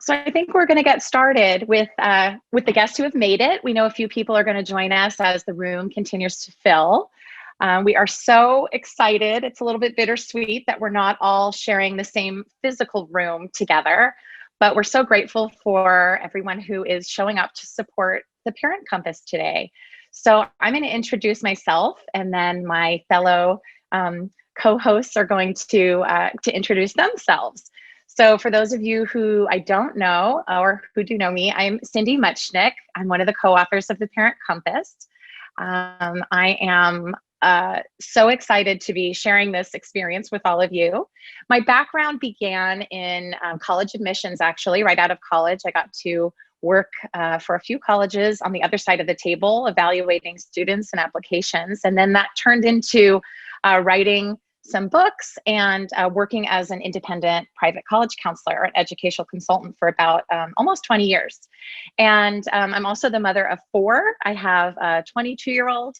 So I think we're going to get started with the guests who have made it. We know a few people are going to join us as the room continues to fill. We are so excited. It's a little bit bittersweet that we're not all sharing the same physical room together, but we're so grateful for everyone who is showing up to support the Parent Compass today. So I'm going to introduce myself, and then my fellow co-hosts are going to introduce themselves. So for those of you who I don't know or who do know me, I'm Cindy Muchnick. I'm one of the co-authors of the Parent Compass. I am so excited to be sharing this experience with all of you. My background began in college admissions, actually. Right out of college, I got to work for a few colleges on the other side of the table, evaluating students and applications. And then that turned into writing some books and working as an independent private college counselor, an educational consultant for about almost 20 years. And I'm also the mother of 4. I have a 22-year-old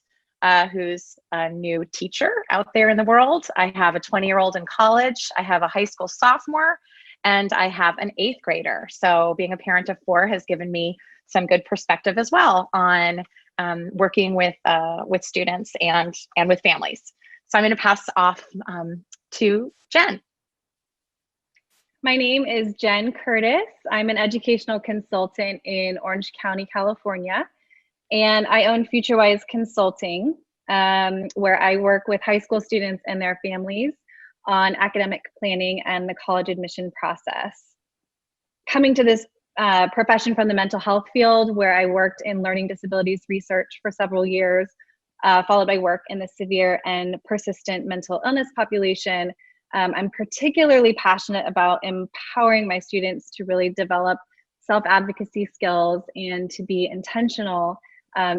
who's a new teacher out there in the world. I have a 20-year-old in college. I have a high school sophomore, and I have an 8th grader. So being a parent of 4 has given me some good perspective as well on working with students and with families. So I'm going to pass off to Jenn. My name is Jenn Curtis. I'm an educational consultant in Orange County, California, and I own FutureWise Consulting, where I work with high school students and their families on academic planning and the college admission process. Coming to this profession from the mental health field, where I worked in learning disabilities research for several years, followed by work in the severe and persistent mental illness population. I'm particularly passionate about empowering my students to really develop self-advocacy skills and to be intentional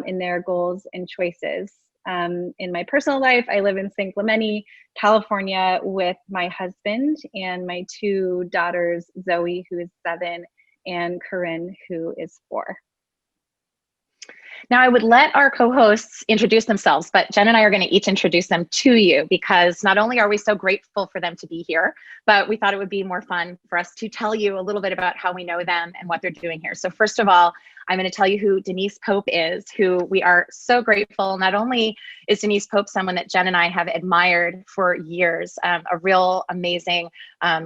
in their goals and choices. In my personal life, I live in San Clemente, California, with my husband and my 2 daughters, Zoe, who is 7, and Corinne, who is 4. Now, I would let our co-hosts introduce themselves, but Jenn and I are going to each introduce them to you, because not only are we so grateful for them to be here, but we thought it would be more fun for us to tell you a little bit about how we know them and what they're doing here. So first of all, I'm going to tell you who Denise Pope is, who we are so grateful. Not only is Denise Pope someone that Jenn and I have admired for years, a real amazing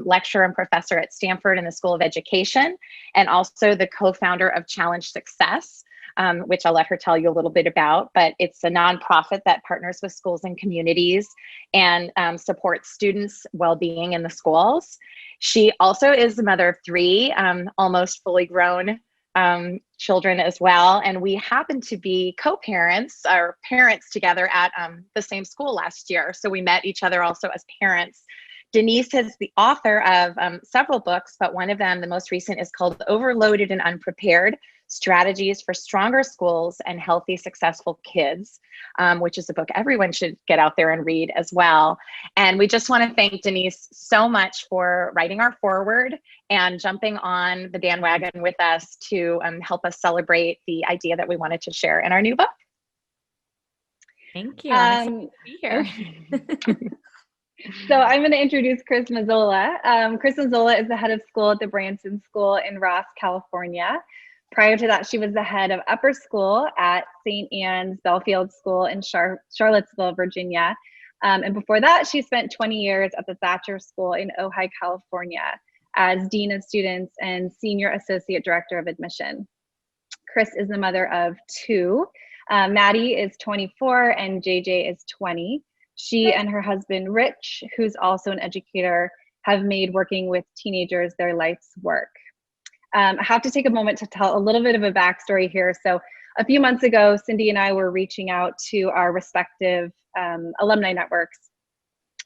lecturer and professor at Stanford in the School of Education, and also the co-founder of Challenge Success, which I'll let her tell you a little bit about, but it's a nonprofit that partners with schools and communities and supports students' well-being in the schools. She also is the mother of 3 almost fully grown children as well, and we happen to be co-parents or parents together at the same school last year, so we met each other also as parents. Denise is the author of several books, but one of them, the most recent, is called Overloaded and Unprepared: Strategies for Stronger Schools and Healthy, Successful Kids, which is a book everyone should get out there and read as well. And we just want to thank Denise so much for writing our foreword and jumping on the bandwagon with us to help us celebrate the idea that we wanted to share in our new book. Thank you. I'm excited to be here. So I'm going to introduce Chris Mazzola. Chris Mazzola is the head of school at the Branson School in Ross, California. Prior to that, she was the head of upper school at St. Anne's Belfield School in Charlottesville, Virginia. And before that, she spent 20 years at the Thatcher School in Ojai, California, as Dean of Students and Senior Associate Director of Admission. Chris is the mother of 2. Maddie is 24 and JJ is 20. She and her husband, Rich, who's also an educator, have made working with teenagers their life's work. I have to take a moment to tell a little bit of a backstory here. So a few months ago, Cindy and I were reaching out to our respective alumni networks.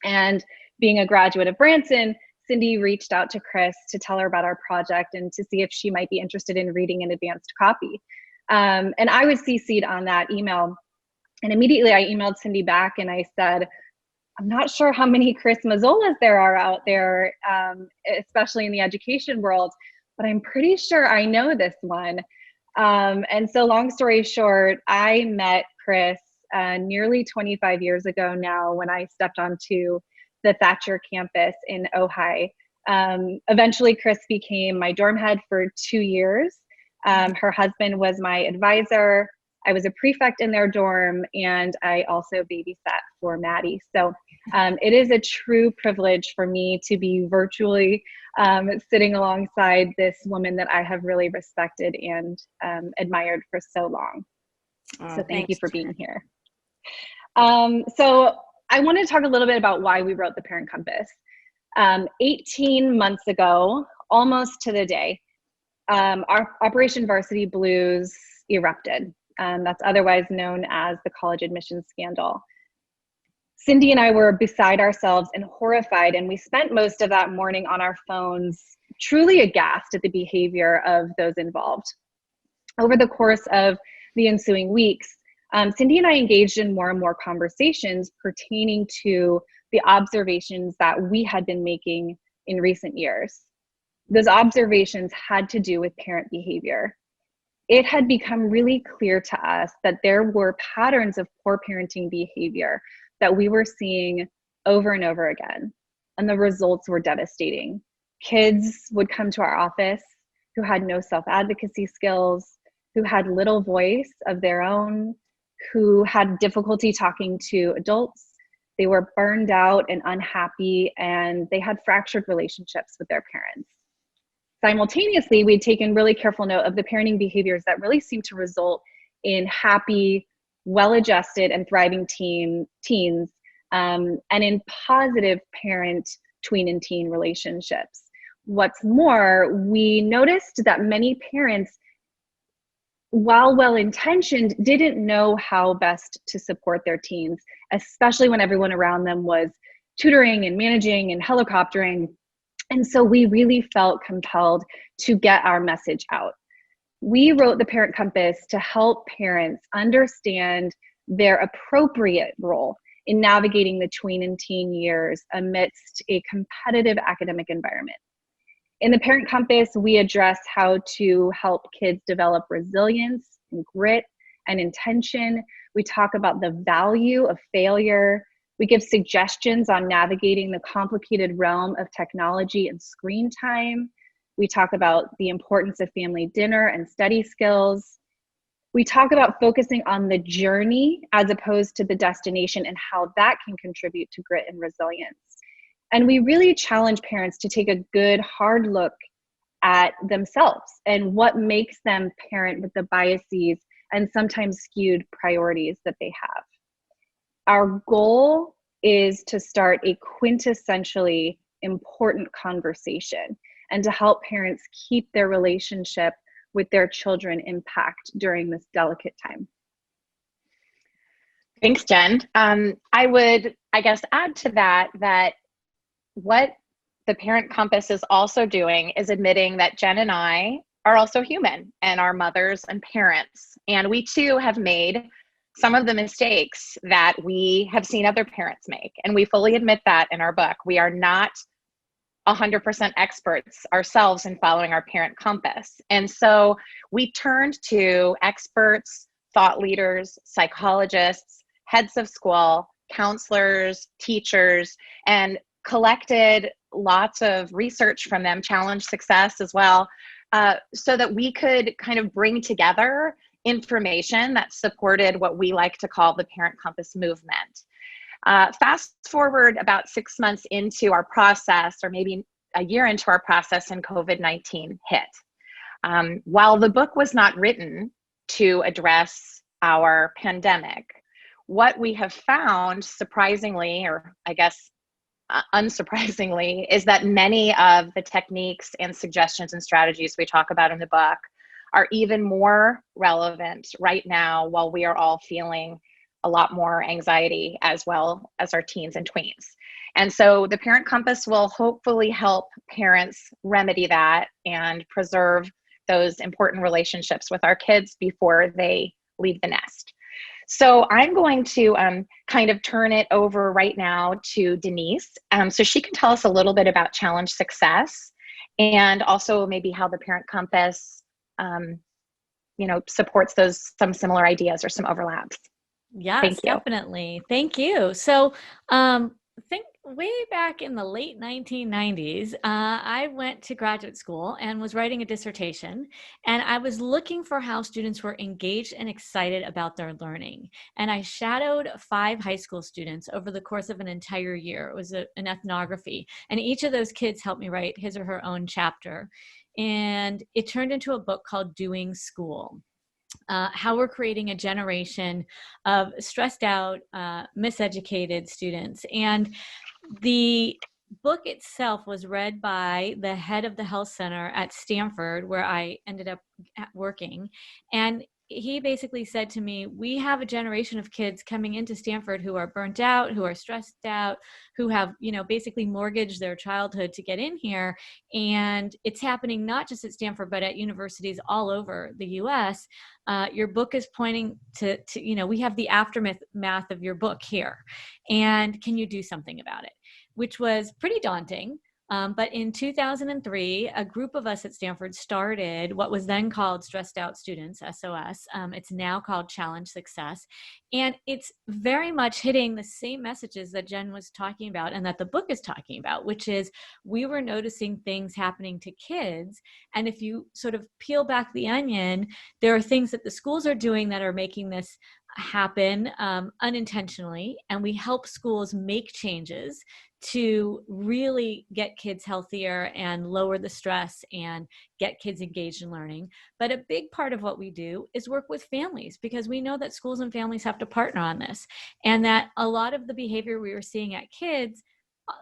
And being a graduate of Branson, Cindy reached out to Chris to tell her about our project and to see if she might be interested in reading an advanced copy. And I was CC'd on that email. And immediately I emailed Cindy back and I said, I'm not sure how many Chris Mazzolas there are out there, especially in the education world, but I'm pretty sure I know this one. And so long story short, I met Chris nearly 25 years ago now when I stepped onto the Thatcher campus in Ojai. Eventually, Chris became my dorm head for 2 years. Her husband was my advisor. I was a prefect in their dorm, and I also babysat for Maddie. So it is a true privilege for me to be virtually sitting alongside this woman that I have really respected and admired for so long. So thank you for being here. So I want to talk a little bit about why we wrote the Parent Compass. 18 months ago, almost to the day, our Operation Varsity Blues erupted. That's otherwise known as the college admissions scandal. Cindy and I were beside ourselves and horrified, and we spent most of that morning on our phones, truly aghast at the behavior of those involved. Over the course of the ensuing weeks, Cindy and I engaged in more and more conversations pertaining to the observations that we had been making in recent years. Those observations had to do with parent behavior. It had become really clear to us that there were patterns of poor parenting behavior that we were seeing over and over again, and the results were devastating. Kids would come to our office who had no self-advocacy skills, who had little voice of their own, who had difficulty talking to adults. They were burned out and unhappy, and they had fractured relationships with their parents. Simultaneously, we'd taken really careful note of the parenting behaviors that really seemed to result in happy, well-adjusted, and thriving teens, and in positive parent, tween, and teen relationships. What's more, we noticed that many parents, while well-intentioned, didn't know how best to support their teens, especially when everyone around them was tutoring and managing and helicoptering. And so we really felt compelled to get our message out. We wrote the Parent Compass to help parents understand their appropriate role in navigating the tween and teen years amidst a competitive academic environment. In the Parent Compass, we address how to help kids develop resilience and grit and intention. We talk about the value of failure. We give suggestions on navigating the complicated realm of technology and screen time. We talk about the importance of family dinner and study skills. We talk about focusing on the journey as opposed to the destination and how that can contribute to grit and resilience. And we really challenge parents to take a good, hard look at themselves and what makes them parent with the biases and sometimes skewed priorities that they have. Our goal is to start a quintessentially important conversation and to help parents keep their relationship with their children intact during this delicate time. Thanks, Jen. I would, add to that what the Parent Compass is also doing is admitting that Jen and I are also human and are mothers and parents. And we too have made some of the mistakes that we have seen other parents make. And we fully admit that in our book. We are not 100% experts ourselves in following our Parent Compass. And so we turned to experts, thought leaders, psychologists, heads of school, counselors, teachers, and collected lots of research from them, challenge success as well, so that we could kind of bring together information that supported what we like to call the Parent Compass movement. Fast forward about 6 months into our process, or maybe a year into our process, and COVID-19 hit. While the book was not written to address our pandemic, what we have found, surprisingly, or unsurprisingly, is that many of the techniques and suggestions and strategies we talk about in the book are even more relevant right now, while we are all feeling a lot more anxiety as well as our teens and tweens. And so the Parent Compass will hopefully help parents remedy that and preserve those important relationships with our kids before they leave the nest. So I'm going to kind of turn it over right now to Denise, so she can tell us a little bit about challenge success and also maybe how the Parent Compass supports some similar ideas or some overlaps. Yes, definitely. Thank you. So way back in the late 1990s, I went to graduate school and was writing a dissertation, and I was looking for how students were engaged and excited about their learning. And I shadowed 5 high school students over the course of an entire year. It was an ethnography, and each of those kids helped me write his or her own chapter. And it turned into a book called Doing School. How we're creating a generation of stressed out, miseducated students. And the book itself was read by the head of the health center at Stanford, where I ended up working. And he basically said to me, we have a generation of kids coming into Stanford who are burnt out, who are stressed out, who have, basically mortgaged their childhood to get in here. And it's happening not just at Stanford, but at universities all over the US. Your book is pointing to, we have the aftermath of your book here. And can you do something about it? Which was pretty daunting. But in 2003, a group of us at Stanford started what was then called Stressed Out Students, SOS. It's now called Challenge Success. And it's very much hitting the same messages that Jenn was talking about and that the book is talking about, which is we were noticing things happening to kids. And if you sort of peel back the onion, there are things that the schools are doing that are making this happen unintentionally. And we help schools make changes to really get kids healthier and lower the stress and get kids engaged in learning. But a big part of what we do is work with families, because we know that schools and families have to partner on this, and that a lot of the behavior we were seeing at kids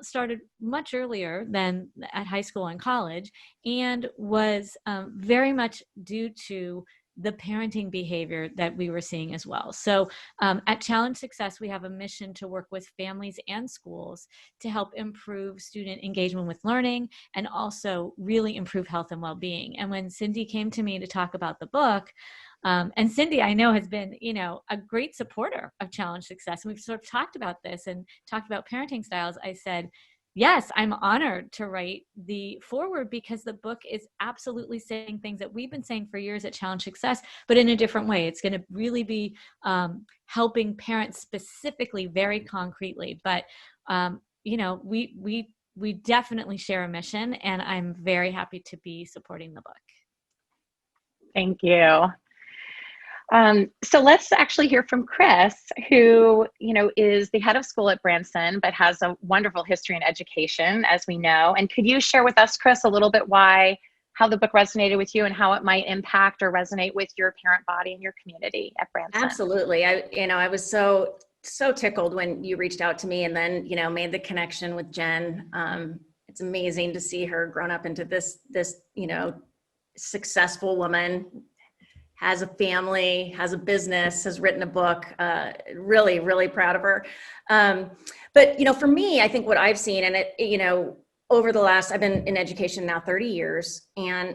started much earlier than at high school and college, and was very much due to the parenting behavior that we were seeing as well. So at Challenge Success, we have a mission to work with families and schools to help improve student engagement with learning and also really improve health and well-being. And when Cindy came to me to talk about the book, and Cindy, I know, has been, a great supporter of Challenge Success. And we've sort of talked about this and talked about parenting styles. I said, yes, I'm honored to write the foreword, because the book is absolutely saying things that we've been saying for years at Challenge Success, but in a different way. It's going to really be helping parents specifically, very concretely. But, we definitely share a mission, and I'm very happy to be supporting the book. Thank you. So let's actually hear from Chris, who, is the head of school at Branson, but has a wonderful history in education, as we know. And could you share with us, Chris, a little bit how the book resonated with you and how it might impact or resonate with your parent body and your community at Branson? Absolutely. I was so tickled when you reached out to me and then, made the connection with Jenn. It's amazing to see her grown up into this, successful woman, has a family, has a business, has written a book. Really, really proud of her. But, for me, I think what I've seen, and over the last, I've been in education now 30 years, and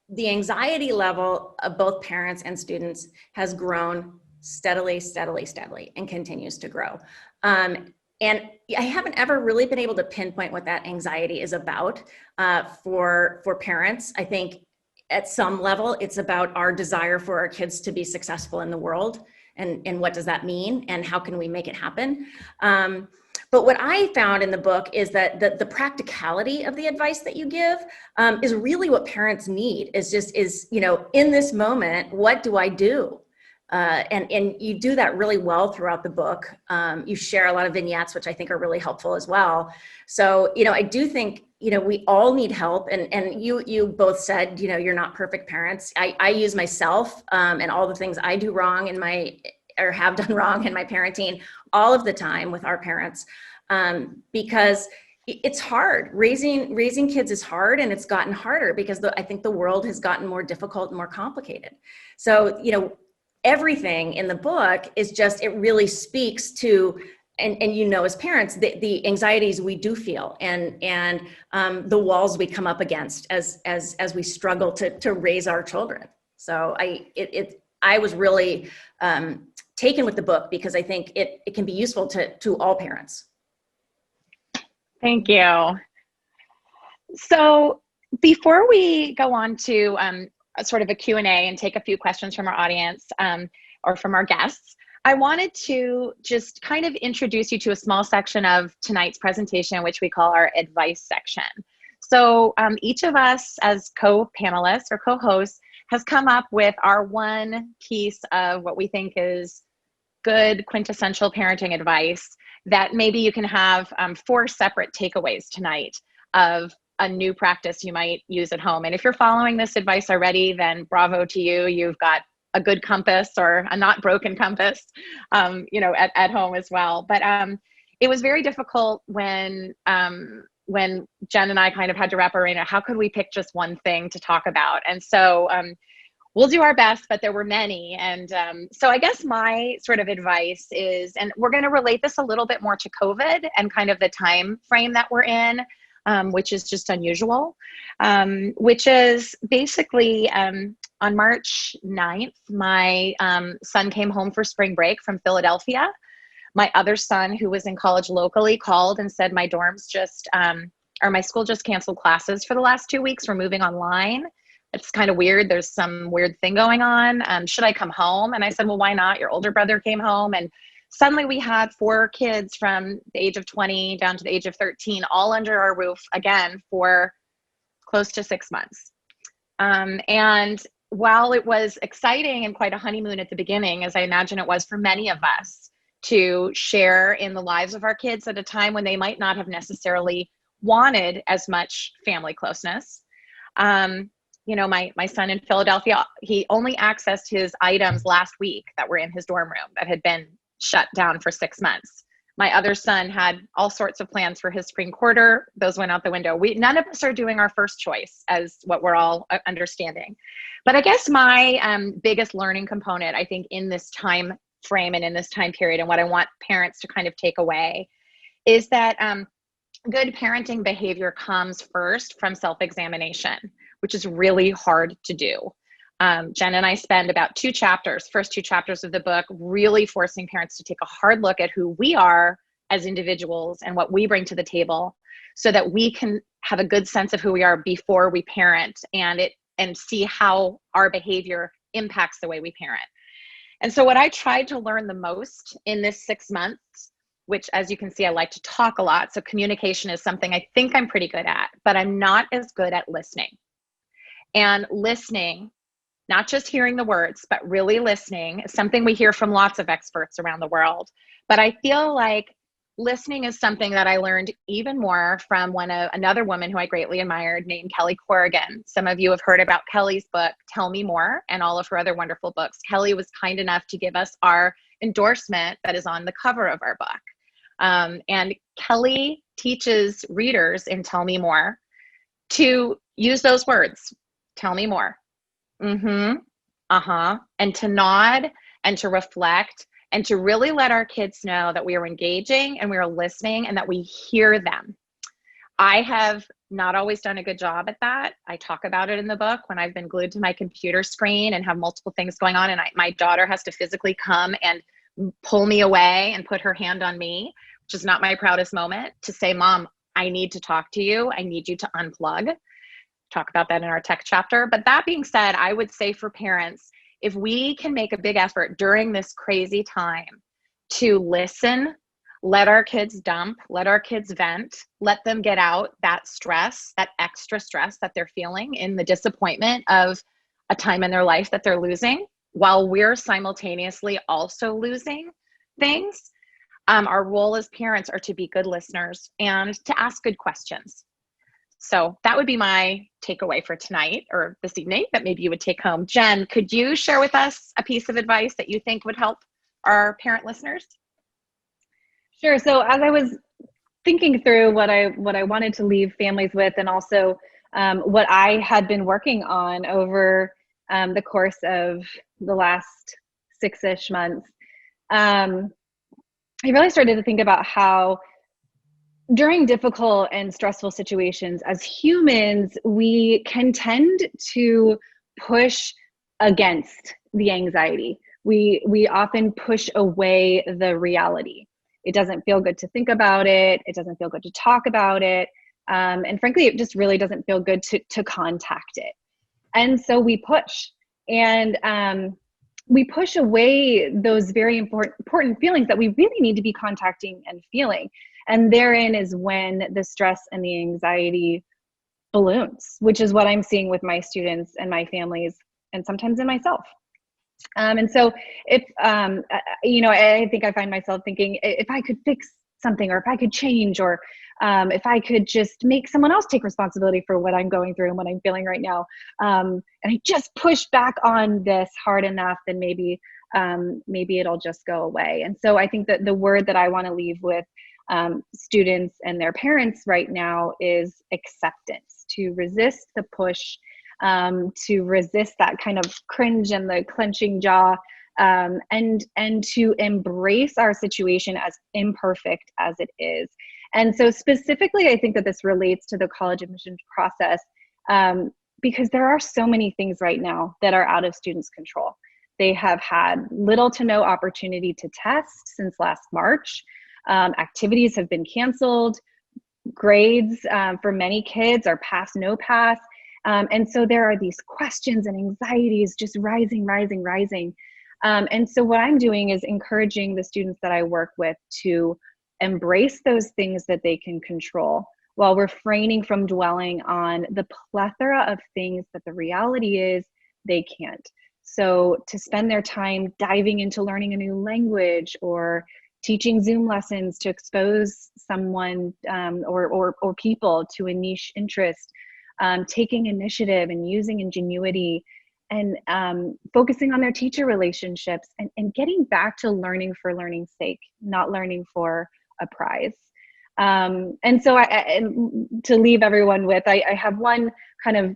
the anxiety level of both parents and students has grown steadily, and continues to grow. And I haven't ever really been able to pinpoint what that anxiety is about for parents. I think at some level, it's about our desire for our kids to be successful in the world, and what does that mean, and how can we make it happen? But what I found in the book is that the practicality of the advice that you give is really what parents need. Is in this moment, what do I do? And you do that really well throughout the book. You share a lot of vignettes, which I think are really helpful as well. So, I do think, we all need help. And you both said, you're not perfect parents. I use myself and all the things I do wrong or have done wrong in my parenting all of the time with our parents, because it's hard. Raising kids is hard, and it's gotten harder because I think the world has gotten more difficult and more complicated. So, everything in the book is just, it really speaks to, and as parents, the anxieties we do feel, and the walls we come up against as we struggle to raise our children. So I was really taken with the book, because I think it can be useful to all parents. Thank you. So before we go on to sort of a Q&A and take a few questions from our audience or from our guests, I wanted to just kind of introduce you to a small section of tonight's presentation, which we call our advice section. So each of us as co-panelists or co-hosts has come up with our one piece of what we think is good quintessential parenting advice that maybe you can have 4 separate takeaways tonight of a new practice you might use at home. And if you're following this advice already, then bravo to you. You've got a good compass or a not broken compass, at home as well. But it was very difficult when Jen and I kind of had to wrap our brain around how could we pick just one thing to talk about. And so we'll do our best, but there were many. And so I guess my sort of advice is, and we're going to relate this a little bit more to COVID and kind of the time frame that we're in, which is just unusual, which is basically on March 9th, my son came home for spring break from Philadelphia. My other son, who was in college locally, called and said, my dorms just, or my school just canceled classes for the last 2 weeks. We're moving online. It's kind of weird. There's some weird thing going on. Should I come home? And I said, well, why not? Your older brother came home. And suddenly we had 4 kids from the age of 20 down to the age of 13, all under our roof again for close to 6 months. And while it was exciting and quite a honeymoon at the beginning, as I imagine it was for many of us, to share in the lives of our kids at a time when they might not have necessarily wanted as much family closeness. My son in Philadelphia, he only accessed his items last week that were in his dorm room that had been shut down for 6 months. My other son had all sorts of plans for his spring quarter. Those went out the window. None of us are doing our first choice, as what we're all understanding. But I guess my biggest learning component, I think, in this time frame and in this time period, and what I want parents to kind of take away, is that good parenting behavior comes first from self-examination, which is really hard to do. Jen and I spend about first two chapters of the book, really forcing parents to take a hard look at who we are as individuals and what we bring to the table, so that we can have a good sense of who we are before we parent and see how our behavior impacts the way we parent. And so what I tried to learn the most in this 6 months, which, as you can see, I like to talk a lot. So communication is something I think I'm pretty good at, but I'm not as good at listening. And listening, not just hearing the words, but really listening, is something we hear from lots of experts around the world. But I feel like listening is something that I learned even more from another woman who I greatly admired named Kelly Corrigan. Some of you have heard about Kelly's book, Tell Me More, and all of her other wonderful books. Kelly was kind enough to give us our endorsement that is on the cover of our book. And Kelly teaches readers in Tell Me More to use those words, tell me more, mm-hmm, uh-huh, and to nod and to reflect and to really let our kids know that we are engaging and we are listening and that we hear them. I have not always done a good job at that. I talk about it in the book when I've been glued to my computer screen and have multiple things going on, and my daughter has to physically come and pull me away and put her hand on me, which is not my proudest moment, to say, Mom, I need to talk to you. I need you to unplug. Talk about that in our tech chapter. But that being said, I would say for parents, if we can make a big effort during this crazy time to listen, let our kids dump, let our kids vent, let them get out that stress, that extra stress that they're feeling in the disappointment of a time in their life that they're losing, while we're simultaneously also losing things. Our role as parents are to be good listeners and to ask good questions. So that would be my takeaway for tonight or this evening that maybe you would take home. Jen, could you share with us a piece of advice that you think would help our parent listeners? Sure. So as I was thinking through what I wanted to leave families with, and also what I had been working on over the course of the last 6-ish months, I really started to think about how during difficult and stressful situations, as humans, we can tend to push against the anxiety. We often push away the reality. It doesn't feel good to think about it. It doesn't feel good to talk about it. And frankly, it just really doesn't feel good to contact it. And so we push. And we push away those very important feelings that we really need to be contacting and feeling. And therein is when the stress and the anxiety balloons, which is what I'm seeing with my students and my families, and sometimes in myself. And so if, I think I find myself thinking, if I could fix something, or if I could change, or if I could just make someone else take responsibility for what I'm going through and what I'm feeling right now, and I just push back on this hard enough, then maybe it'll just go away. And so I think that the word that I want to leave with students and their parents right now is acceptance, to resist the push, to resist that kind of cringe and the clenching jaw, and to embrace our situation as imperfect as it is. And so specifically, I think that this relates to the college admissions process, because there are so many things right now that are out of students' control. They have had little to no opportunity to test since last March. Activities have been canceled. Grades for many kids are pass, no pass. And so there are these questions and anxieties just rising. And so what I'm doing is encouraging the students that I work with to embrace those things that they can control, while refraining from dwelling on the plethora of things that the reality is they can't. So to spend their time diving into learning a new language, or teaching Zoom lessons to expose someone or people to a niche interest, taking initiative and using ingenuity, and focusing on their teacher relationships, and getting back to learning for learning's sake, not learning for a prize. And so to leave everyone with, I have one kind of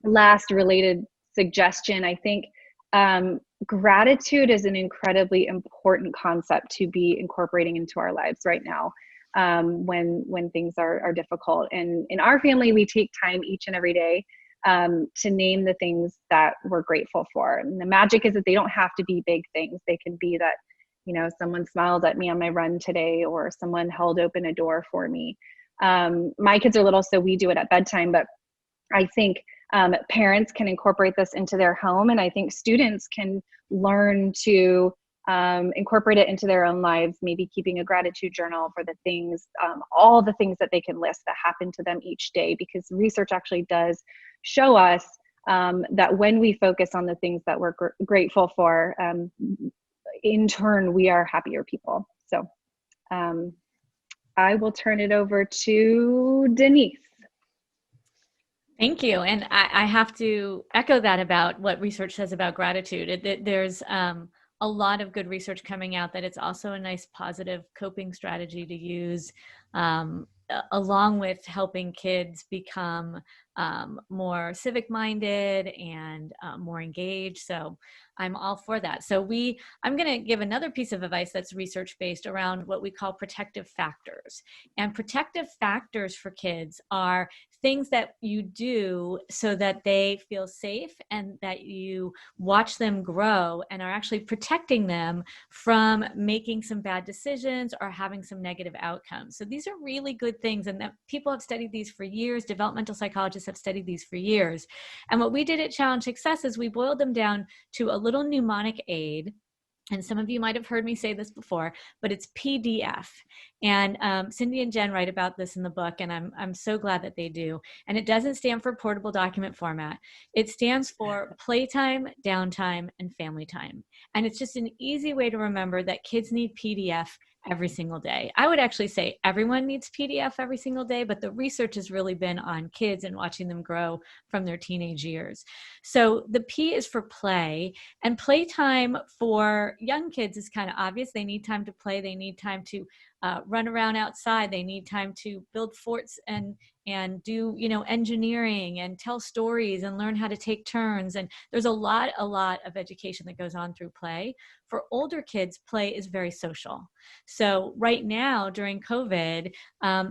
last related suggestion. I think gratitude is an incredibly important concept to be incorporating into our lives right now, when things are difficult. And in our family, we take time each and every day to name the things that we're grateful for. And the magic is that they don't have to be big things. They can be that, someone smiled at me on my run today, or someone held open a door for me. My kids are little, so we do it at bedtime, but I think parents can incorporate this into their home, and I think students can learn to incorporate it into their own lives, maybe keeping a gratitude journal for the things, all the things that they can list that happen to them each day, because research actually does show us that when we focus on the things that we're grateful for, in turn, we are happier people. So I will turn it over to Denise. Thank you. And I have to echo that about what research says about gratitude. There's a lot of good research coming out that it's also a nice positive coping strategy to use, along with helping kids become more civic minded and more engaged. So I'm all for that. So I'm going to give another piece of advice that's research based around what we call protective factors. And protective factors for kids are things that you do so that they feel safe, and that you watch them grow and are actually protecting them from making some bad decisions or having some negative outcomes. So these are really good things, and that people have studied these for years. Developmental psychologists have studied these for years. And what we did at Challenge Success is we boiled them down to a little mnemonic aid. And some of you might have heard me say this before, but it's PDF. And Cindy and Jenn write about this in the book, and I'm so glad that they do. And it doesn't stand for portable document format. It stands for playtime, downtime, and family time. And it's just an easy way to remember that kids need PDF every single day. I would actually say everyone needs PDF every single day, but the research has really been on kids and watching them grow from their teenage years. So the P is for play, and playtime for young kids is kind of obvious. They need time to play. They need time to run around outside. They need time to build forts and do, engineering and tell stories and learn how to take turns. And there's a lot of education that goes on through play. For older kids, play is very social. So right now during COVID,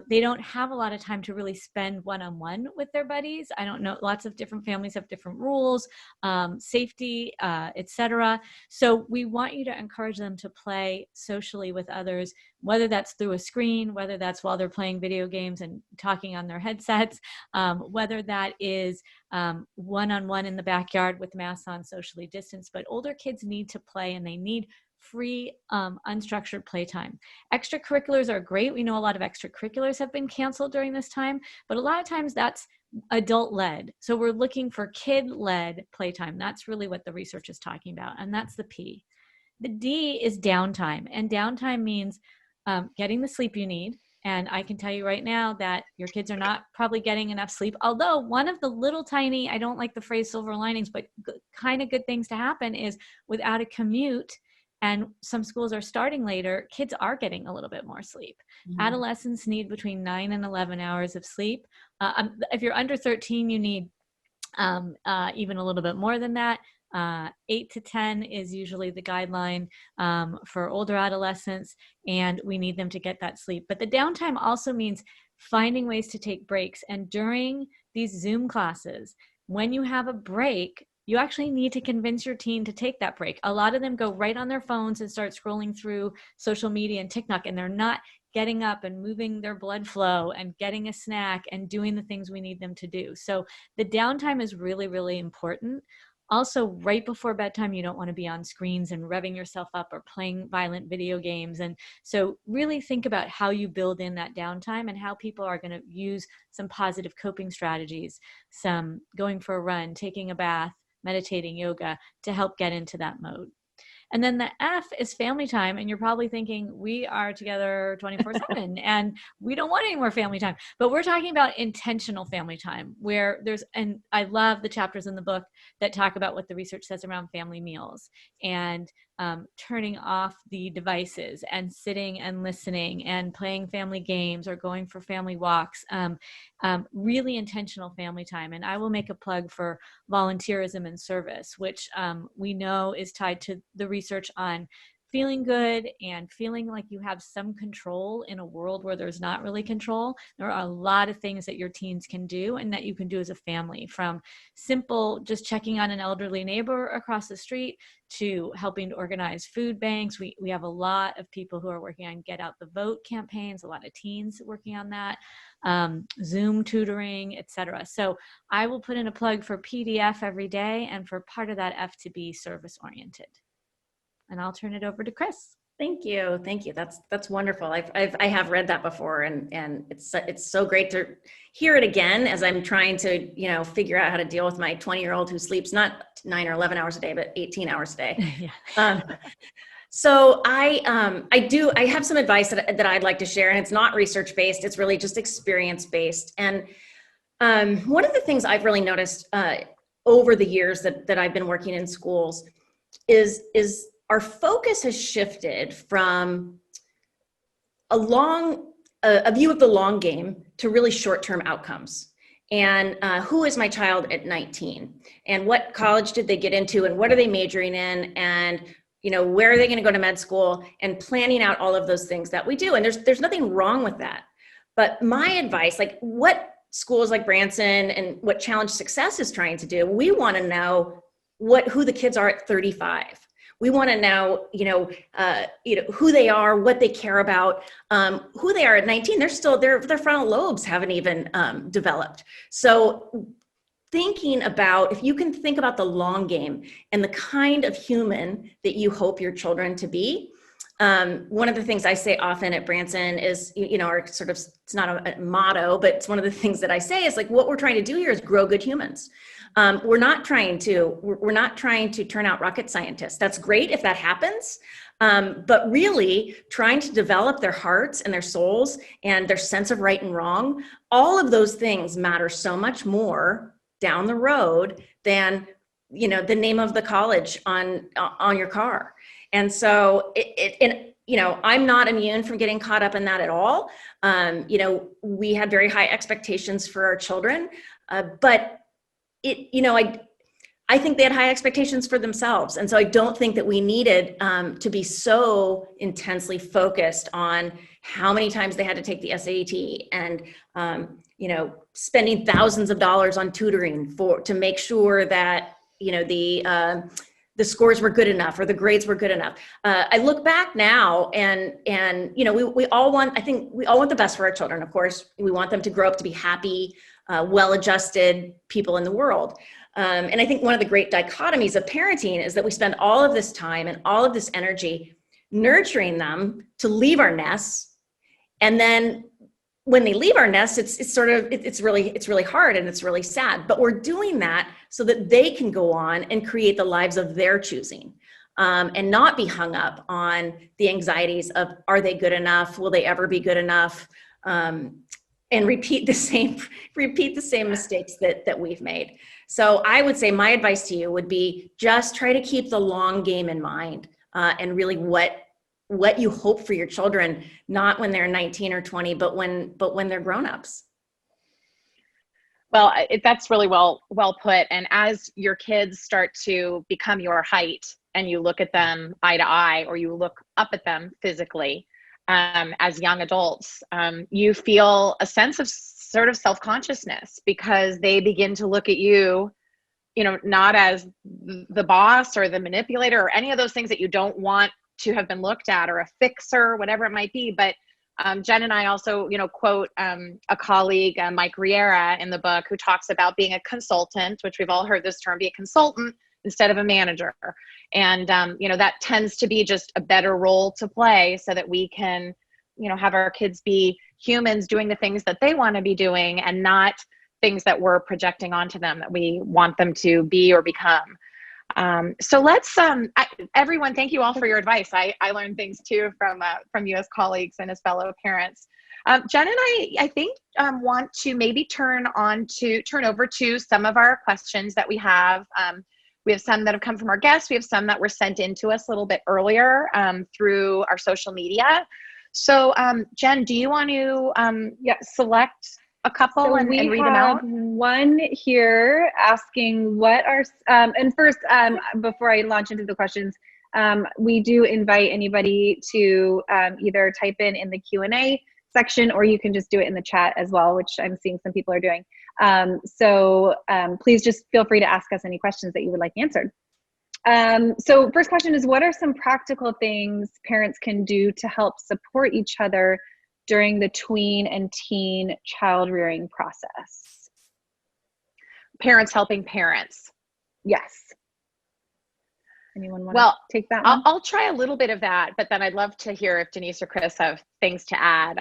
they don't have a lot of time to really spend one-on-one with their buddies. I don't know, lots of different families have different rules, safety, etc. So we want you to encourage them to play socially with others whether that's through a screen, whether that's while they're playing video games and talking on their headsets, whether that is one-on-one in the backyard with masks on, socially distanced. But older kids need to play, and they need free, unstructured playtime. Extracurriculars are great. We know a lot of extracurriculars have been canceled during this time, but a lot of times that's adult-led. So we're looking for kid-led playtime. That's really what the research is talking about, and that's the P. The D is downtime, and downtime means getting the sleep you need. And I can tell you right now that your kids are not probably getting enough sleep. Although one of the little tiny, I don't like the phrase silver linings, but kind of good things to happen is without a commute, and some schools are starting later, kids are getting a little bit more sleep. Mm-hmm. Adolescents need between 9 and 11 hours of sleep. If you're under 13, you need even a little bit more than that. 8 to 10 is usually the guideline for older adolescents, and we need them to get that sleep. But the downtime also means finding ways to take breaks. And during these Zoom classes, when you have a break, you actually need to convince your teen to take that break. A lot of them go right on their phones and start scrolling through social media and TikTok, and they're not getting up and moving their blood flow and getting a snack and doing the things we need them to do. So the downtime is really, really important. Also, right before bedtime, you don't want to be on screens and revving yourself up or playing violent video games. And so really think about how you build in that downtime and how people are going to use some positive coping strategies, some going for a run, taking a bath, meditating, yoga, to help get into that mode. And then the F is family time. And you're probably thinking, we are together 24/7 and we don't want any more family time. But we're talking about intentional family time where and I love the chapters in the book that talk about what the research says around family meals and turning off the devices and sitting and listening and playing family games or going for family walks. Really intentional family time. And I will make a plug for volunteerism and service, which we know is tied to the research on feeling good and feeling like you have some control in a world where there's not really control. There are a lot of things that your teens can do and that you can do as a family, from simple just checking on an elderly neighbor across the street to helping to organize food banks. We have a lot of people who are working on Get Out the Vote campaigns, a lot of teens working on that, Zoom tutoring, etc. So I will put in a plug for PDF every day and for part of that F to be service oriented. And I'll turn it over to Chris. Thank you. That's wonderful. I have read that before, and it's so great to hear it again as I'm trying to figure out how to deal with my 20-year-old who sleeps not 9 or 11 hours a day, but 18 hours a day. Yeah. So I have some advice that I'd like to share, and it's not research based. It's really just experience based. And one of the things I've really noticed over the years that I've been working in schools is our focus has shifted from a view of the long game to really short-term outcomes. And who is my child at 19? And what college did they get into? And what are they majoring in? And where are they going to go to med school? And planning out all of those things that we do. And there's nothing wrong with that. But my advice, like what schools like Branson and what Challenge Success is trying to do, we want to know who the kids are at 35. We want to know, who they are, what they care about, who they are at 19. They're still, their frontal lobes haven't even developed. So thinking about, if you can think about the long game and the kind of human that you hope your children to be. One of the things I say often at Branson is, our sort of, it's not a motto, but it's one of the things that I say is like, what we're trying to do here is grow good humans. We're not trying to turn out rocket scientists. That's great if that happens. But really trying to develop their hearts and their souls and their sense of right and wrong. All of those things matter so much more down the road than, the name of the college on your car. And so I'm not immune from getting caught up in that at all. We had very high expectations for our children, but I think they had high expectations for themselves. And so I don't think that we needed to be so intensely focused on how many times they had to take the SAT and, spending thousands of dollars on tutoring to make sure that, the scores were good enough or the grades were good enough. I look back now and we all want, I think we all want the best for our children. Of course, we want them to grow up to be happy, well-adjusted people in the world. And I think one of the great dichotomies of parenting is that we spend all of this time and all of this energy nurturing them to leave our nests. And then when they leave our nest, it's really hard and it's really sad, but we're doing that so that they can go on and create the lives of their choosing, and not be hung up on the anxieties of, are they good enough? Will they ever be good enough? And repeat the same mistakes that we've made. So I would say my advice to you would be just try to keep the long game in mind, and really what you hope for your children, not when they're 19 or 20, but when they're grown-ups. Well, that's really well put. And as your kids start to become your height and you look at them eye to eye, or you look up at them physically, as young adults, you feel a sense of sort of self-consciousness, because they begin to look at you, not as the boss or the manipulator or any of those things that you don't want to have been looked at, or a fixer, whatever it might be. But Jenn and I also, quote a colleague, Mike Riera, in the book, who talks about being a consultant, which we've all heard this term, be a consultant instead of a manager. And, that tends to be just a better role to play so that we can, have our kids be humans doing the things that they want to be doing, and not things that we're projecting onto them that we want them to be or become. So let's, everyone, thank you all for your advice. I learned things too from you as colleagues and as fellow parents. Jenn and I think, want to maybe turn over to some of our questions that we have. We have some that have come from our guests. We have some that were sent in to us a little bit earlier, through our social media. So, Jenn, do you want to, select a couple and read them out? One here asking what are, and first, before I launch into the questions, we do invite anybody to either type in the Q&A section, or you can just do it in the chat as well, which I'm seeing some people are doing. So please just feel free to ask us any questions that you would like answered. So first question is, what are some practical things parents can do to help support each other during the tween and teen child rearing process? Parents helping parents. Yes. Anyone want to take that one? I'll try a little bit of that, but then I'd love to hear if Denise or Chris have things to add.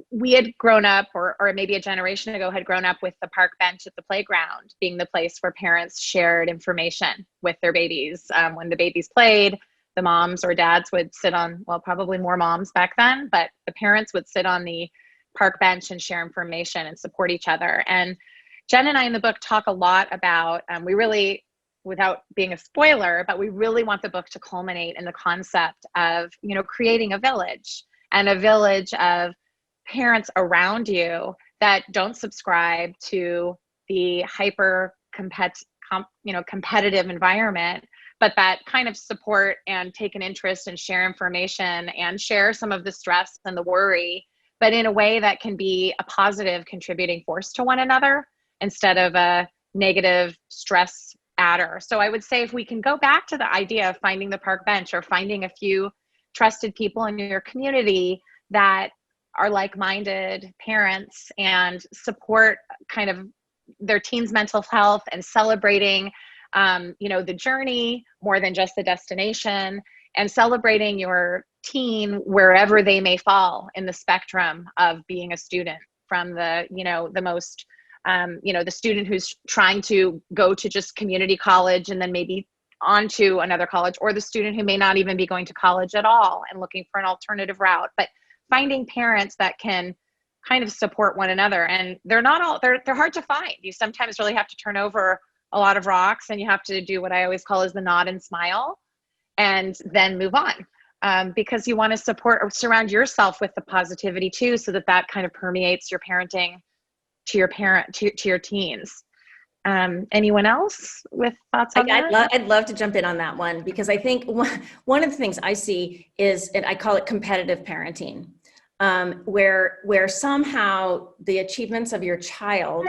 We had grown up, or maybe a generation ago had grown up with the park bench at the playground being the place where parents shared information with their babies. When the babies played, the moms or dads would sit on, well, probably more moms back then, but the parents would sit on the park bench and share information and support each other. And Jenn and I in the book talk a lot about, we really, without being a spoiler, but we really want the book to culminate in the concept of, creating a village, and a village of parents around you that don't subscribe to the hyper competitive environment, but that kind of support and take an interest and share information and share some of the stress and the worry, but in a way that can be a positive contributing force to one another instead of a negative stress adder. So I would say, if we can go back to the idea of finding the park bench, or finding a few trusted people in your community that are like-minded parents and support kind of their teens' mental health, and celebrating the journey more than just the destination, and celebrating your teen wherever they may fall in the spectrum of being a student, from the most the student who's trying to go to just community college and then maybe onto another college, or the student who may not even be going to college at all and looking for an alternative route. But finding parents that can kind of support one another. And they're hard to find. You sometimes really have to turn over a lot of rocks, and you have to do what I always call is the nod and smile, and then move on. Because you want to support or surround yourself with the positivity too, so that kind of permeates your parenting to your teens. Anyone else with thoughts on that? I'd love to jump in on that one, because I think one of the things I see is, and I call it competitive parenting, where somehow the achievements of your child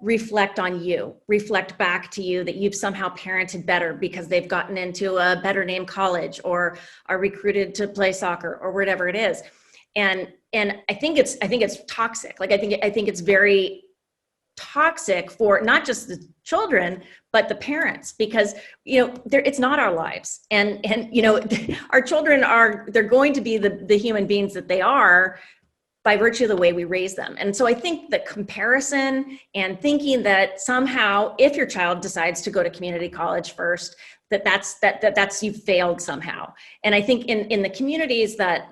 reflect on you, reflect back to you that you've somehow parented better because they've gotten into a better name college or are recruited to play soccer or whatever it is. And I think it's toxic. Like I think it's very toxic for not just the children, but the parents, because, it's not our lives. And, our children they're going to be the human beings that they are by virtue of the way we raise them. And so I think the comparison and thinking that somehow if your child decides to go to community college first, that's you've failed somehow. And I think in the communities that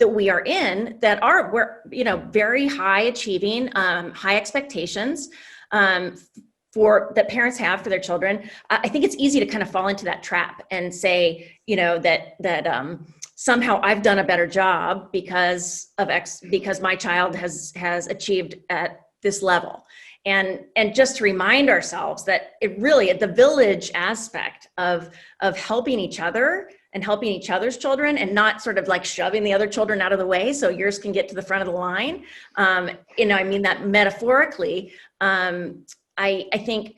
we are in, we're very high achieving, high expectations that parents have for their children, I think it's easy to kind of fall into that trap and say, that somehow I've done a better job because my child has achieved at this level. And just to remind ourselves that it really, the village aspect of helping each other and helping each other's children, and not sort of like shoving the other children out of the way so yours can get to the front of the line. I mean that metaphorically. I think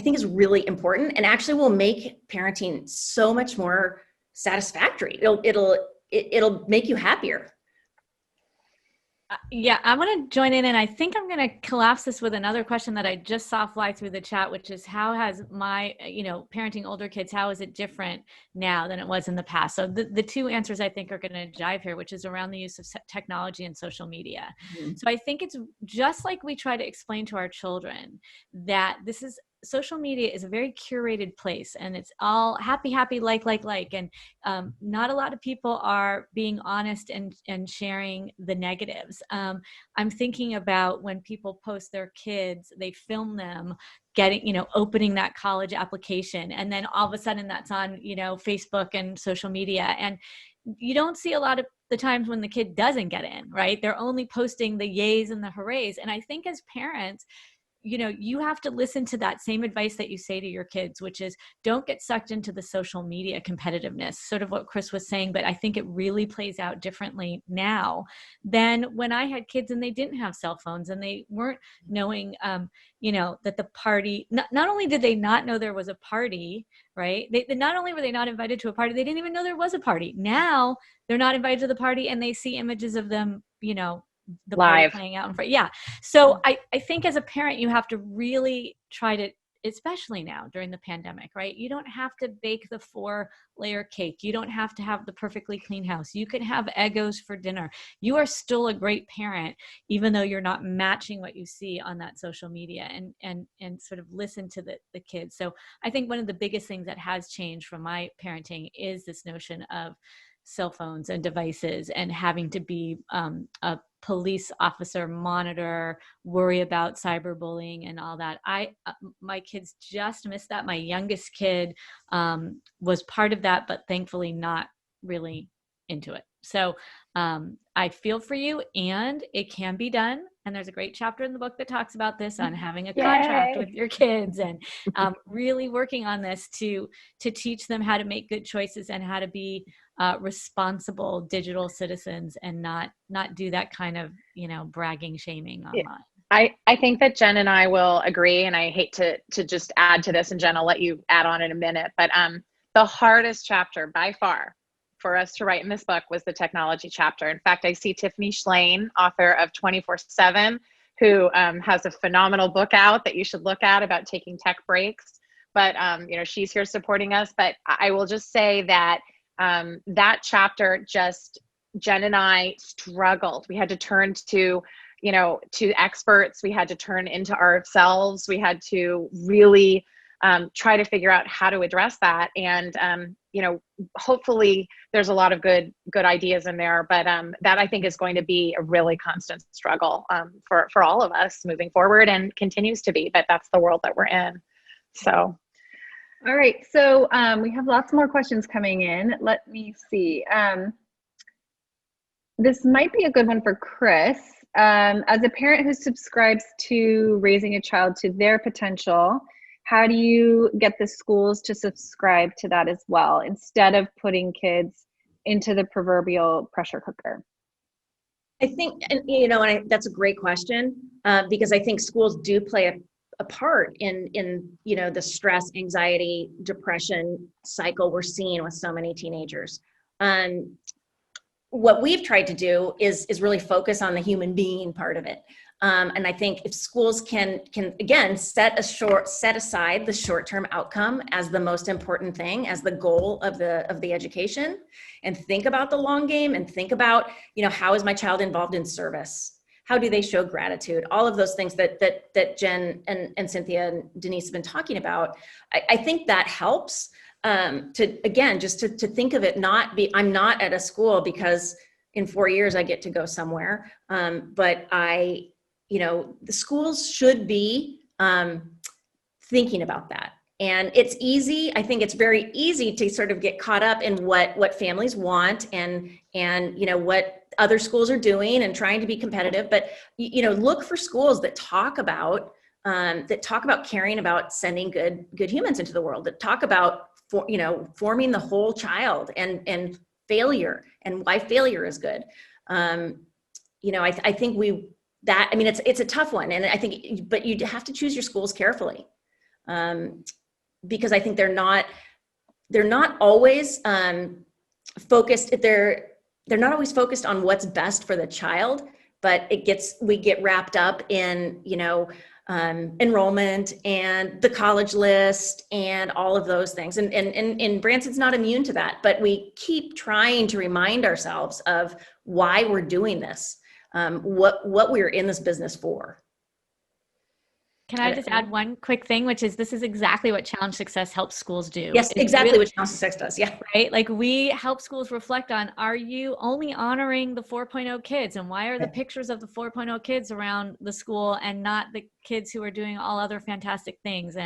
is really important, and actually will make parenting so much more satisfactory. It'll make you happier. Yeah, I want to join in, and I think I'm going to collapse this with another question that I just saw fly through the chat, which is how has my, parenting older kids, how is it different now than it was in the past? So the two answers I think are going to jive here, which is around the use of technology and social media. Mm-hmm. So I think it's just like we try to explain to our children that social media is a very curated place, and it's all happy, like, and not a lot of people are being honest and sharing the negatives. I'm thinking about when people post their kids, they film them opening that college application, and then all of a sudden that's on, Facebook and social media. And you don't see a lot of the times when the kid doesn't get in, right? They're only posting the yays and the hoorays. And I think as parents, you have to listen to that same advice that you say to your kids, which is don't get sucked into the social media competitiveness, sort of what Chris was saying. But I think it really plays out differently now than when I had kids and they didn't have cell phones and they weren't knowing, that the party, not only did they not know there was a party, right? Not only were they not invited to a party, they didn't even know there was a party. Now they're not invited to the party and they see images of them, the live party playing out in front. Yeah. So I think as a parent, you have to really try to, especially now during the pandemic, right? You don't have to bake the 4-layer cake. You don't have to have the perfectly clean house. You can have Eggos for dinner. You are still a great parent, even though you're not matching what you see on that social media, and sort of listen to the kids. So I think one of the biggest things that has changed from my parenting is this notion of cell phones and devices and having to be a police officer, monitor, worry about cyberbullying and all that. My kids just missed that. My youngest kid was part of that, but thankfully not really into it. So I feel for you, and it can be done. And there's a great chapter in the book that talks about this, on having a contract with your kids and really working on this to teach them how to make good choices and how to be responsible digital citizens, and not do that kind of, bragging, shaming online. I think that Jen and I will agree, and I hate to just add to this, and Jen, I'll let you add on in a minute, but the hardest chapter by far for us to write in this book was the technology chapter. In fact, I see Tiffany Schlain, author of 24/7, who has a phenomenal book out that you should look at about taking tech breaks. But, she's here supporting us. But I will just say that that chapter, Jen and I struggled. We had to turn to experts. We had to turn into ourselves. We had to really try to figure out how to address that. And, hopefully there's a lot of good ideas in there, but that I think is going to be a really constant struggle for all of us moving forward, and continues to be, but that's the world that we're in. So. All right. So we have lots more questions coming in. Let me see. This might be a good one for Chris. As a parent who subscribes to raising a child to their potential, how do you get the schools to subscribe to that as well, instead of putting kids into the proverbial pressure cooker? I think, and that's a great question, because I think schools do play a part in the stress, anxiety, depression cycle we're seeing with so many teenagers. What we've tried to do is really focus on the human being part of it. And I think if schools can again set aside the short-term outcome as the most important thing, as the goal of the education, and think about the long game, and think about, how is my child involved in service? How do they show gratitude? All of those things that Jen and Cynthia and Denise have been talking about. I think that helps to think of it, I'm not at a school because in 4 years I get to go somewhere. But the schools should be thinking about that. And it's easy. I think it's very easy to sort of get caught up in what families want and what other schools are doing and trying to be competitive. But look for schools that talk about caring about sending good humans into the world, that talk about forming the whole child and failure and why failure is good. I think it's a tough one, and I think, but you have to choose your schools carefully, because I think they're not always focused. They're not always focused on what's best for the child, but we get wrapped up in enrollment and the college list and all of those things. And Branson's not immune to that, but we keep trying to remind ourselves of why we're doing this, what we're in this business for. Can I just add one quick thing, which is this is exactly what Challenge Success helps schools do. Yes, exactly what Challenge Success does. Yeah. Right? Like, we help schools reflect on, are you only honoring the 4.0 kids? And why are the pictures of the 4.0 kids around the school and not the kids who are doing all other fantastic things?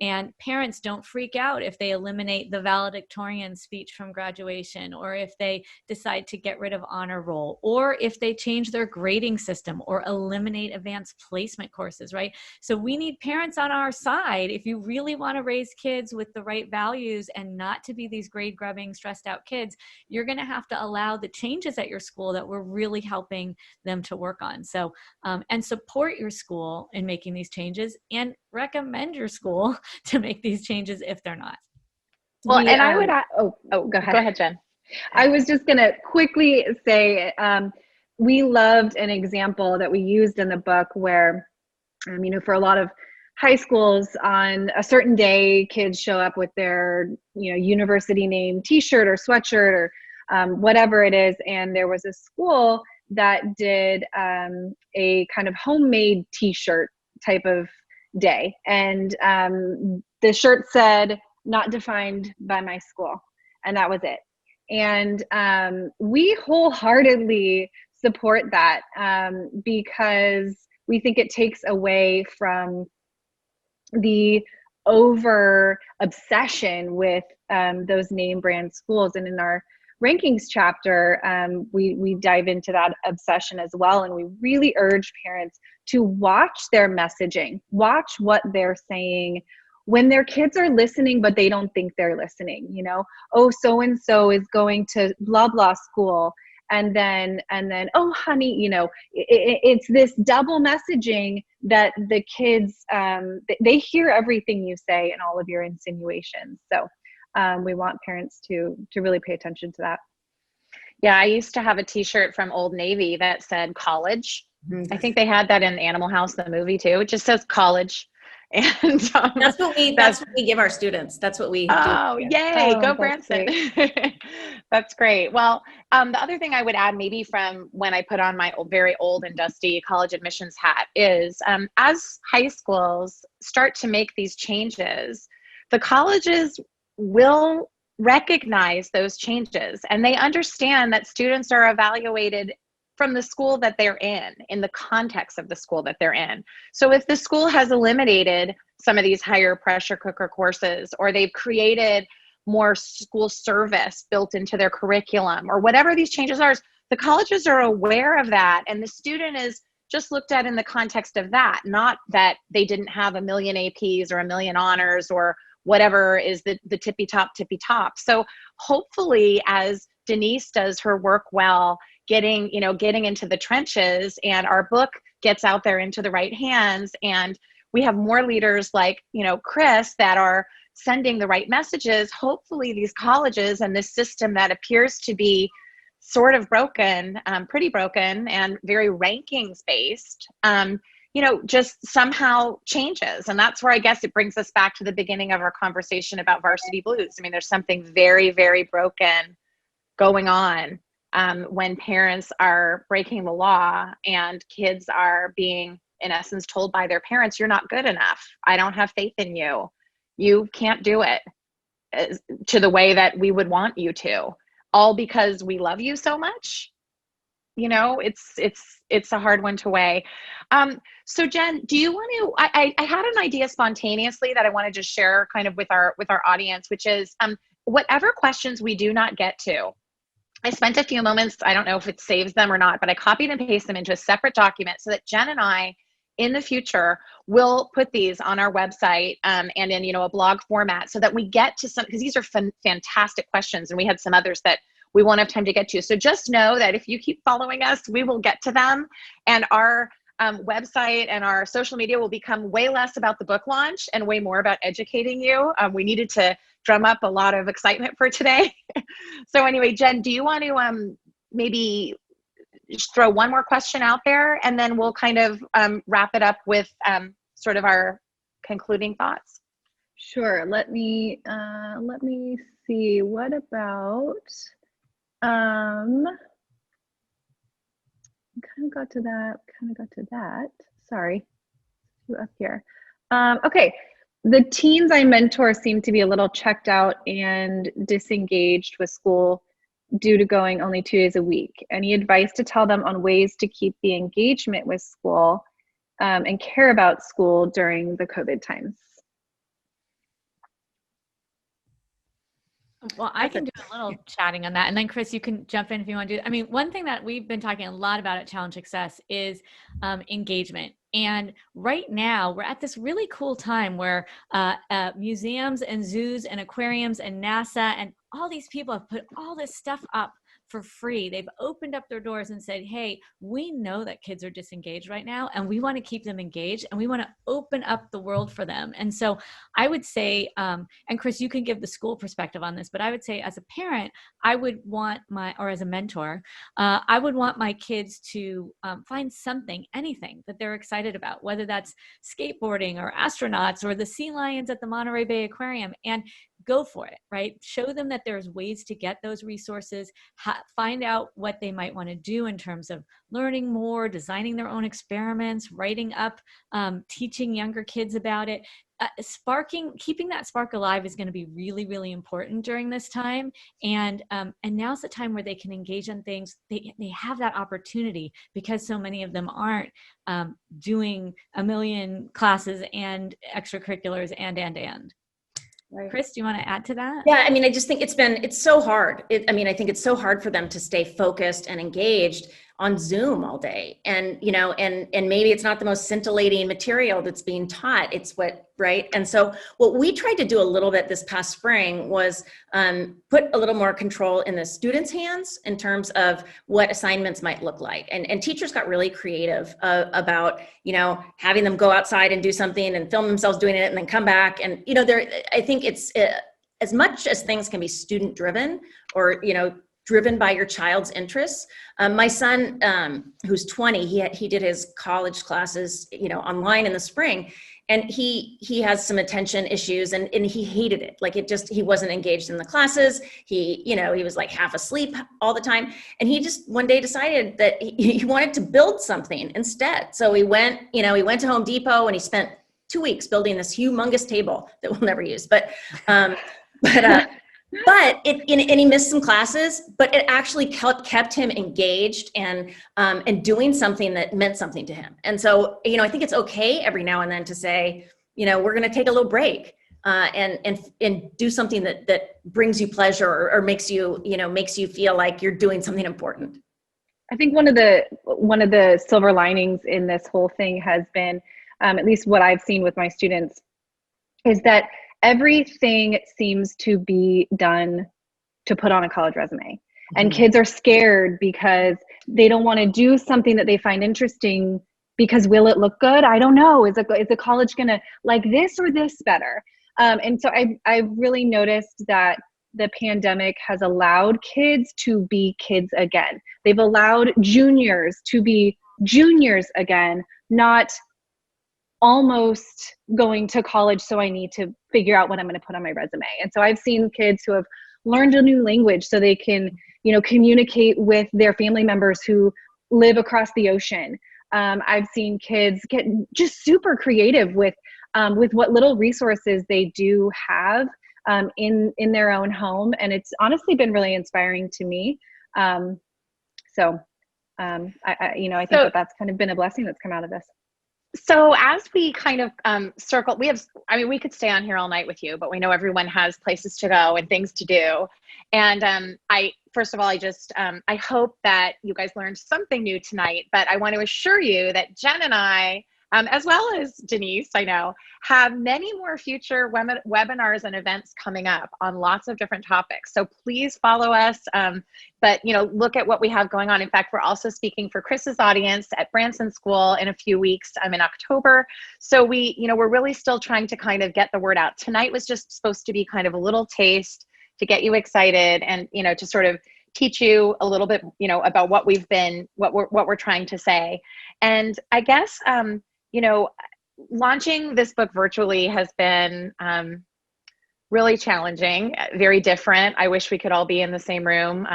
And parents, don't freak out if they eliminate the valedictorian speech from graduation, or if they decide to get rid of honor roll, or if they change their grading system or eliminate advanced placement courses, right? So we need parents on our side. If you really want to raise kids with the right values and not to be these grade grubbing, stressed out kids, you're going to have to allow the changes at your school that we're really helping them to work on. So, and support your school in making these changes, and recommend your school to make these changes if they're not. Well, and I would add, go ahead. Go ahead, Jen. I was just going to quickly say, we loved an example that we used in the book where, for a lot of high schools, on a certain day, kids show up with their, university name t-shirt or sweatshirt or whatever it is. And there was a school that did a kind of homemade t-shirt type of day. And the shirt said, "Not defined by my school." And that was it. And we wholeheartedly support that because we think it takes away from the over obsession with those name brand schools. And in our rankings chapter, we dive into that obsession as well. And we really urge parents to watch their messaging, watch what they're saying when their kids are listening, but they don't think they're listening. Oh, so-and-so is going to blah, blah school. And then, oh, honey, it's this double messaging that the kids, they hear everything you say and all of your insinuations. So we want parents to really pay attention to that. Yeah, I used to have a t-shirt from Old Navy that said college. Mm-hmm. I think they had that in Animal House, the movie too. It just says college. And that's what we give our students. That's what we do. Oh, yay. Go Branson. That's great. Well, the other thing I would add, maybe from when I put on my very old and dusty college admissions hat, is as high schools start to make these changes, the colleges will recognize those changes, and they understand that students are evaluated from the school that they're in the context of the school that they're in. So if the school has eliminated some of these higher pressure cooker courses, or they've created more school service built into their curriculum, or whatever these changes are, the colleges are aware of that. And the student is just looked at in the context of that, not that they didn't have 1 million APs or 1 million honors or whatever is the tippy top. So hopefully, as Denise does her work well getting into the trenches, and our book gets out there into the right hands. And we have more leaders like, Chris, that are sending the right messages. Hopefully these colleges and this system that appears to be sort of broken, pretty broken and very rankings based, just somehow changes. And that's where I guess it brings us back to the beginning of our conversation about varsity blues. I mean, there's something very, very broken going on when parents are breaking the law and kids are being, in essence, told by their parents, you're not good enough. I don't have faith in you. You can't do it to the way that we would want you to, all because we love you so much. It's a hard one to weigh. So Jenn, do you want to, I had an idea spontaneously that I wanted to share kind of with our audience, which is whatever questions we do not get to, I spent a few moments, I don't know if it saves them or not, but I copied and pasted them into a separate document so that Jenn and I in the future will put these on our website and in, a blog format, so that we get to some, because these are fantastic questions, and we had some others that we won't have time to get to. So just know that if you keep following us, we will get to them, and our website and our social media will become way less about the book launch and way more about educating you. We needed to drum up a lot of excitement for today. So anyway, Jenn, do you want to maybe just throw one more question out there, and then we'll kind of wrap it up with sort of our concluding thoughts? Sure. Let me see. What about kind of got to that. Sorry, up here. Okay. The teens I mentor seem to be a little checked out and disengaged with school due to going only 2 days a week. Any advice to tell them on ways to keep the engagement with school and care about school during the COVID times? Well, I can do a little chatting on that. And then Chris, you can jump in if you want to do. I mean, one thing that we've been talking a lot about at Challenge Success is engagement. And right now we're at this really cool time where museums and zoos and aquariums and NASA and all these people have put all this stuff up for free. They've opened up their doors and said, hey, we know that kids are disengaged right now, and we want to keep them engaged, and we want to open up the world for them. And so I would say, and Chris, you can give the school perspective on this, but I would say as a parent, I would want or as a mentor, I would want my kids to find something, anything that they're excited about, whether that's skateboarding or astronauts or the sea lions at the Monterey Bay Aquarium, and go for it, right? Show them that there's ways to get those resources, find out what they might want to do in terms of learning more, designing their own experiments, writing up, teaching younger kids about it. Keeping that spark alive is going to be really, really important during this time. And now's the time where they can engage in things. They have that opportunity because so many of them aren't doing a million classes and extracurriculars and. Right. Chris, do you want to add to that? Yeah, I mean, I just think it's so hard. I think it's so hard for them to stay focused and engaged on Zoom all day. And, and maybe it's not the most scintillating material that's being taught. It's right? And so what we tried to do a little bit this past spring was put a little more control in the students' hands in terms of what assignments might look like. And teachers got really creative about, having them go outside and do something and film themselves doing it and then come back. And, I think it's as much as things can be student driven or, driven by your child's interests. My son, who's 20, he did his college classes, online in the spring, and he has some attention issues, and he hated it. Like he wasn't engaged in the classes. He was like half asleep all the time. And he just one day decided that he wanted to build something instead. So he went to Home Depot and he spent 2 weeks building this humongous table that we'll never use, but he missed some classes, but it actually kept him engaged and doing something that meant something to him. And so, I think it's okay every now and then to say, we're going to take a little break and do something that brings you pleasure or makes you feel like you're doing something important. I think one of the silver linings in this whole thing has been, at least what I've seen with my students, is that everything seems to be done to put on a college resume. And kids are scared because they don't want to do something that they find interesting because will it look good? I don't know. Is the college going to like this or this better? And so I've really noticed that the pandemic has allowed kids to be kids again. They've allowed juniors to be juniors again, not almost going to college, so I need to figure out what I'm going to put on my resume. And so I've seen kids who have learned a new language so they can, communicate with their family members who live across the ocean. I've seen kids get just super creative with what little resources they do have in their own home, and it's honestly been really inspiring to me. I think that's kind of been a blessing that's come out of this. So as we kind of circle, we could stay on here all night with you, but we know everyone has places to go and things to do. And first of all, I hope that you guys learned something new tonight, but I want to assure you that Jenn and I, as well as Denise, I know, have many more future webinars and events coming up on lots of different topics. So please follow us, but look at what we have going on. In fact, we're also speaking for Chris's audience at Branson School in a few weeks. In October. So we're really still trying to kind of get the word out. Tonight was just supposed to be kind of a little taste to get you excited and to sort of teach you a little bit about what we're trying to say. And I guess launching this book virtually has been really challenging, very different. I wish we could all be in the same room,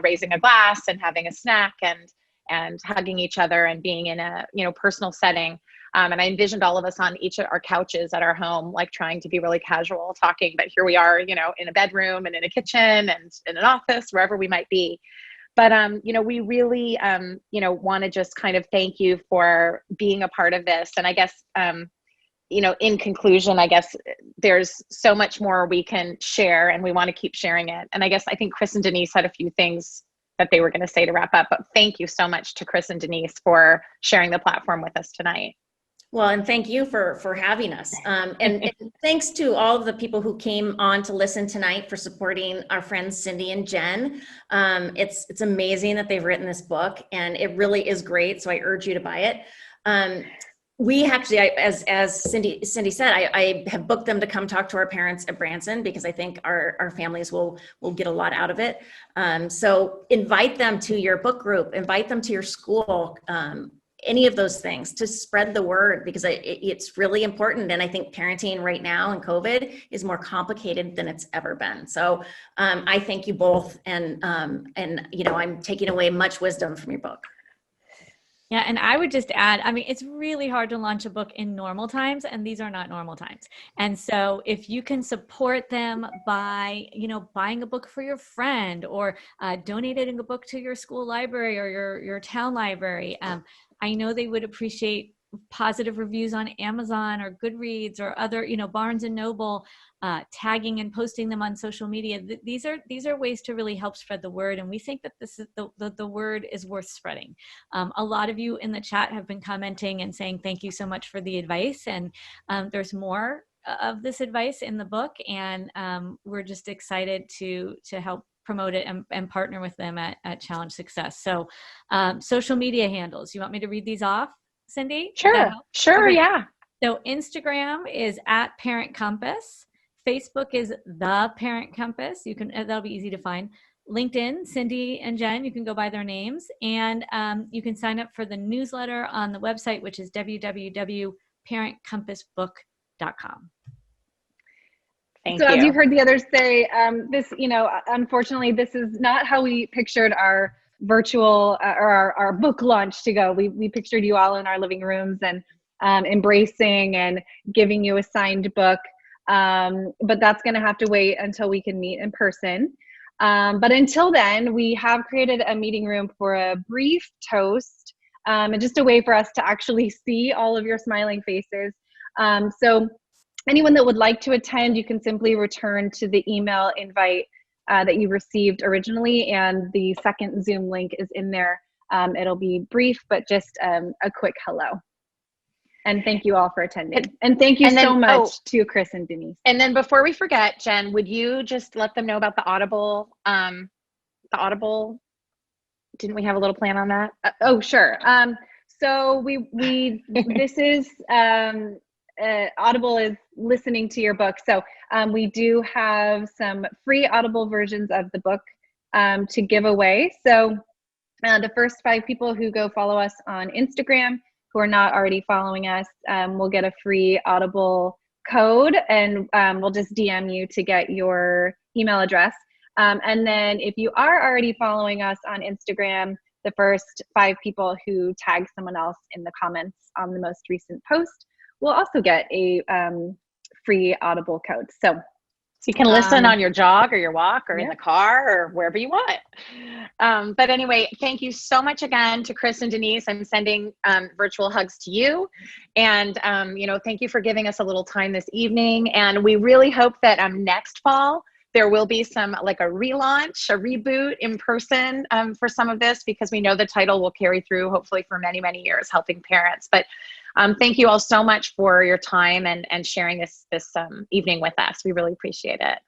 raising a glass and having a snack and hugging each other and being in a personal setting. And I envisioned all of us on each of our couches at our home, like trying to be really casual talking, but here we are, in a bedroom and in a kitchen and in an office, wherever we might be. But, we really, want to just kind of thank you for being a part of this. And I guess, in conclusion, I guess there's so much more we can share and we want to keep sharing it. And I think Chris and Denise had a few things that they were going to say to wrap up, but thank you so much to Chris and Denise for sharing the platform with us tonight. Well, and thank you for having us. And thanks to all of the people who came on to listen tonight for supporting our friends Cindy and Jenn. It's amazing that they've written this book and it really is great. So I urge you to buy it. We actually, as Cindy said, I have booked them to come talk to our parents at Branson because I think our families will get a lot out of it. So invite them to your book group, invite them to your school, any of those things to spread the word because it's really important. And I think parenting right now in COVID is more complicated than it's ever been. So I thank you both. And I'm taking away much wisdom from your book. Yeah, and I would just add, it's really hard to launch a book in normal times, and these are not normal times. And so if you can support them by, buying a book for your friend or donating a book to your school library or your town library, I know they would appreciate positive reviews on Amazon or Goodreads or other, Barnes and Noble, tagging and posting them on social media. These are ways to really help spread the word. And we think that this is the word is worth spreading. A lot of you in the chat have been commenting and saying, thank you so much for the advice. And there's more of this advice in the book. And we're just excited to help promote it and partner with them at Challenge Success. So social media handles, you want me to read these off, Cindy? Sure, okay. Yeah. So Instagram is @ParentCompass. Facebook is The Parent Compass. That'll be easy to find. LinkedIn, Cindy and Jenn, you can go by their names. And you can sign up for the newsletter on the website, which is www.parentcompassbook.com. Thank you. As you've heard the others say, this, unfortunately, this is not how we pictured our virtual or our book launch to go. We pictured you all in our living rooms and embracing and giving you a signed book. But that's going to have to wait until we can meet in person. But until then, we have created a meeting room for a brief toast and just a way for us to actually see all of your smiling faces. So anyone that would like to attend, you can simply return to the email invite that you received originally, and the second Zoom link is in there. It'll be brief, but just a quick hello. And thank you all for attending. And thank you so much to Chris and Denise. And then before we forget, Jenn, would you just let them know about the Audible didn't we have a little plan on that? Oh, sure. So this is, Audible is listening to your book. So we do have some free Audible versions of the book to give away. So the first 5 people who go follow us on Instagram, who are not already following us, will get a free Audible code, and we'll just DM you to get your email address. And then if you are already following us on Instagram, the first 5 people who tag someone else in the comments on the most recent post will also get a free Audible code. So you can listen on your jog or your walk or in the car or wherever you want. But anyway, thank you so much again to Chris and Denise. I'm sending virtual hugs to you. And, you know, thank you for giving us a little time this evening. And we really hope that next fall, there will be some like a relaunch, a reboot in person for some of this, because we know the title will carry through hopefully for many, many years, helping parents. But thank you all so much for your time and sharing this evening with us. We really appreciate it.